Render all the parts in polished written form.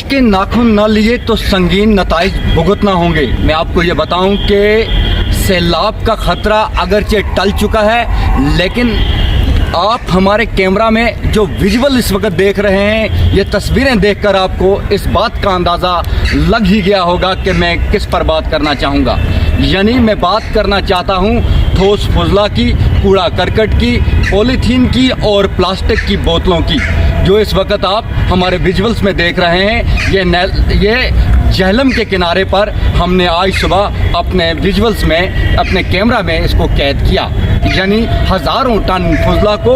के नाखून न लिए तो संगीन नताइज भुगतना होंगे। मैं आपको ये बताऊं कि सैलाब का खतरा अगरचे टल चुका है, लेकिन आप हमारे कैमरा में जो विजुअल इस वक्त देख रहे हैं, ये तस्वीरें देखकर आपको इस बात का अंदाज़ा लग ही गया होगा कि मैं किस पर बात करना चाहूँगा। यानी मैं बात करना चाहता हूँ ठोस फुजला की, कूड़ा करकट की, पॉलीथीन की और प्लास्टिक की बोतलों की, जो इस वक्त आप हमारे विजुअल्स में देख रहे हैं। ये झेलम के किनारे पर हमने आज सुबह अपने विजुअल्स में, अपने कैमरा में इसको कैद किया। यानी हज़ारों टन फुजला को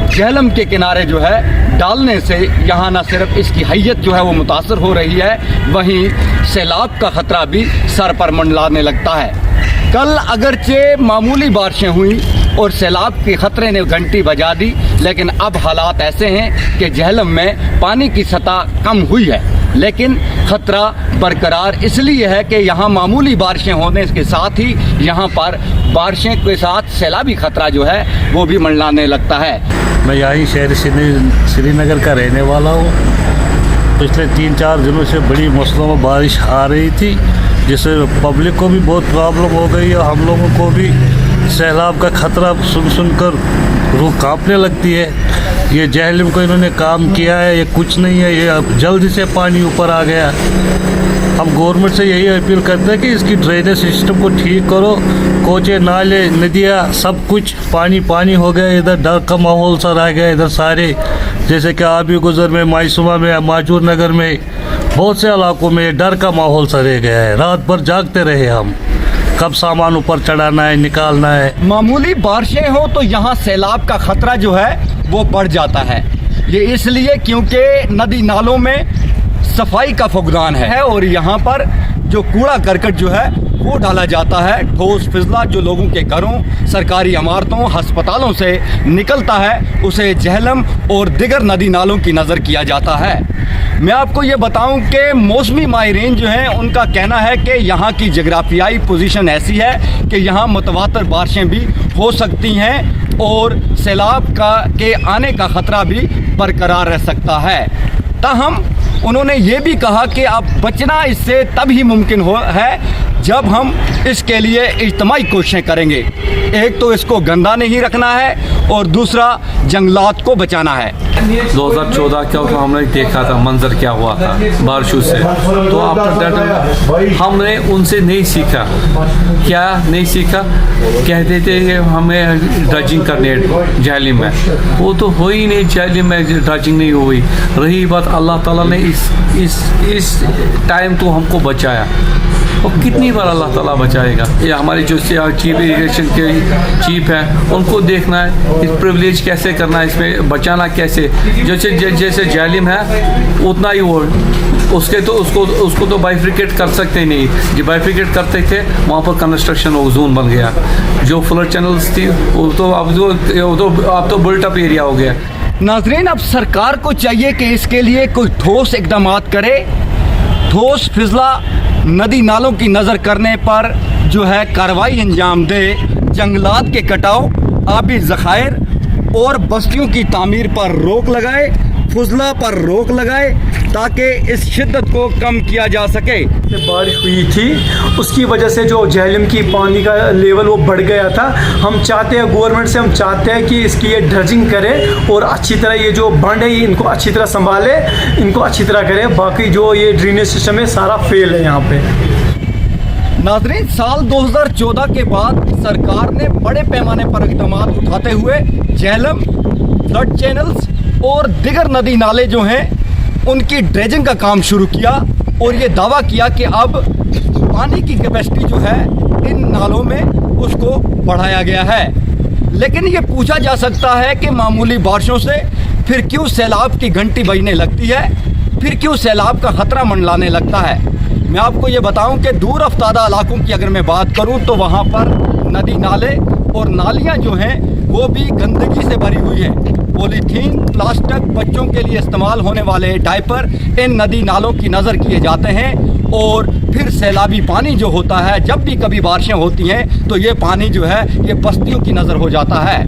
झेलम के किनारे जो है डालने से यहाँ न सिर्फ इसकी हैयत जो है वो मुतासर हो रही है, वहीं सैलाब का ख़तरा भी सर पर मंडलाने लगता है। कल अगरचे मामूली बारिशें हुई और सैलाब के ख़तरे ने घंटी बजा दी, लेकिन अब हालात ऐसे हैं कि झेलम में पानी की सतह कम हुई है, लेकिन ख़तरा बरकरार इसलिए है कि यहाँ मामूली बारिशें होने के साथ ही यहाँ पर बारिशें के साथ सैलाबी ख़तरा जो है वो भी मंडलाने लगता है। मैं यहीं शहर श्रीनगर का रहने वाला हूँ। पिछले 3-4 दिनों से बड़ी मौसम में बारिश आ रही थी, जिससे पब्लिक को भी बहुत प्रॉब्लम हो गई और हम लोगों को भी सैलाब का ख़तरा सुनकर रूह कांपने लगती है। ये झेलम को इन्होंने काम किया है, ये कुछ नहीं है, ये अब जल्दी से पानी ऊपर आ गया। हम गवर्नमेंट से यही अपील करते हैं कि इसकी ड्रेनेज सिस्टम को ठीक करो। कोचे, नाले, नदियाँ सब कुछ पानी पानी हो गया। इधर डर का माहौल सा रह गया। इधर सारे जैसे कि आबी गुजर में, मायसूमा में, माजूर नगर में, बहुत से इलाकों में डर का माहौल सा रह गया है। रात भर जागते रहे हम, कब सामान ऊपर चढ़ाना है, निकालना है। मामूली बारिशें हो तो यहाँ सैलाब का ख़तरा जो है वो बढ़ जाता है। ये इसलिए क्योंकि नदी नालों में सफाई का फुकदान है और यहाँ पर जो कूड़ा करकट जो है वो डाला जाता है। ठोस फिजला जो लोगों के घरों, सरकारी इमारतों, अस्पतालों से निकलता है, उसे झेलम और दिगर नदी नालों की नज़र किया जाता है। मैं आपको ये बताऊं कि मौसमी माहिरीन जो हैं उनका कहना है कि यहाँ की जगराफियाई पोजीशन ऐसी है कि यहाँ मुतवातर बारिशें भी हो सकती हैं और सैलाब के आने का ख़तरा भी बरकरार रह सकता है। ताहम उन्होंने ये भी कहा कि अब बचना इससे तभी मुमकिन है जब हम इसके लिए इज्तिमाई कोशिशें करेंगे। एक तो इसको गंदा नहीं रखना है और दूसरा जंगलात को बचाना है। 2014 का तो हमने देखा था मंजर क्या हुआ था बारिशों से, तो आफ्टर हमने उनसे नहीं सीखा। क्या नहीं सीखा? कहते थे कि हमें ड्रजिंग करने झेलम में, वो तो हो ही नहीं। झेलम में ड्रजिंग नहीं हुई। रही बात, अल्लाह ताला ने इस टाइम तो हमको बचाया, और कितनी बार अल्लाह ताला बचाएगा। ये हमारी जो चीफ इरिगेशन के चीफ हैं उनको देखना है, इस प्रिविलेज कैसे करना है, इसमें बचाना कैसे। जैसे झेलम है उतना ही वो उसको तो बाइफ्रिकेट कर सकते नहीं। जो बाइफ्रिकेट करते थे वहाँ पर कंस्ट्रक्शन जोन बन गया। जो फ्लड चैनल्स थी वो तो अब तो बिल्ट अप एरिया हो गया। नाजरीन, अब सरकार को चाहिए कि इसके लिए कोई ठोस इकदाम करे। ठोस फिजला नदी नालों की नज़र करने पर जो है कार्रवाई अंजाम दे। जंगलात के कटाव, आबी ज़खायर और बस्तियों की तामीर पर रोक लगाए, फुजला पर रोक लगाए, ताकि इस शिद्दत को कम किया जा सके। बारिश हुई थी, उसकी वजह से जो झेलम की पानी का लेवल वो बढ़ गया था। हम चाहते हैं गवर्नमेंट से, हम चाहते हैं कि इसकी ये ड्रजिंग करे और अच्छी तरह ये जो बंड है इनको अच्छी तरह संभाले, इनको अच्छी तरह करे। बाकी जो ये ड्रेनेज सिस्टम है सारा फेल है यहाँ पे। नाजरीन, साल 2014 के बाद सरकार ने बड़े पैमाने पर इक़दाम उठाते हुए झेलम, फ्लड चैनल्स और दिगर नदी नाले जो हैं उनकी ड्रेजिंग का काम शुरू किया और ये दावा किया कि अब पानी की कैपेसिटी जो है इन नालों में उसको बढ़ाया गया है। लेकिन ये पूछा जा सकता है कि मामूली बारिशों से फिर क्यों सैलाब की घंटी बजने लगती है, फिर क्यों सैलाब का ख़तरा मंडलाने लगता है। मैं आपको ये बताऊं कि दूर अफ्तादा इलाकों की अगर मैं बात करूं तो वहाँ पर नदी नाले और नालियाँ जो हैं वो भी गंदगी से भरी हुई हैं। पॉलीथीन, प्लास्टिक, बच्चों के लिए इस्तेमाल होने वाले डायपर इन नदी नालों की नज़र किए जाते हैं और फिर सैलाबी पानी जो होता है, जब भी कभी बारिशें होती हैं तो ये पानी जो है ये बस्तियों की नज़र हो जाता है।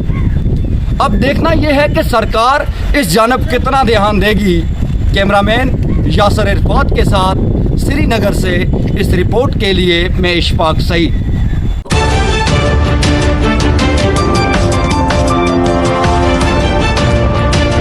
अब देखना यह है कि सरकार इस जानब कितना ध्यान देगी। कैमरामैन यासर इरफात के साथ श्रीनगर से इस रिपोर्ट के लिए मैं इशफाक सईद।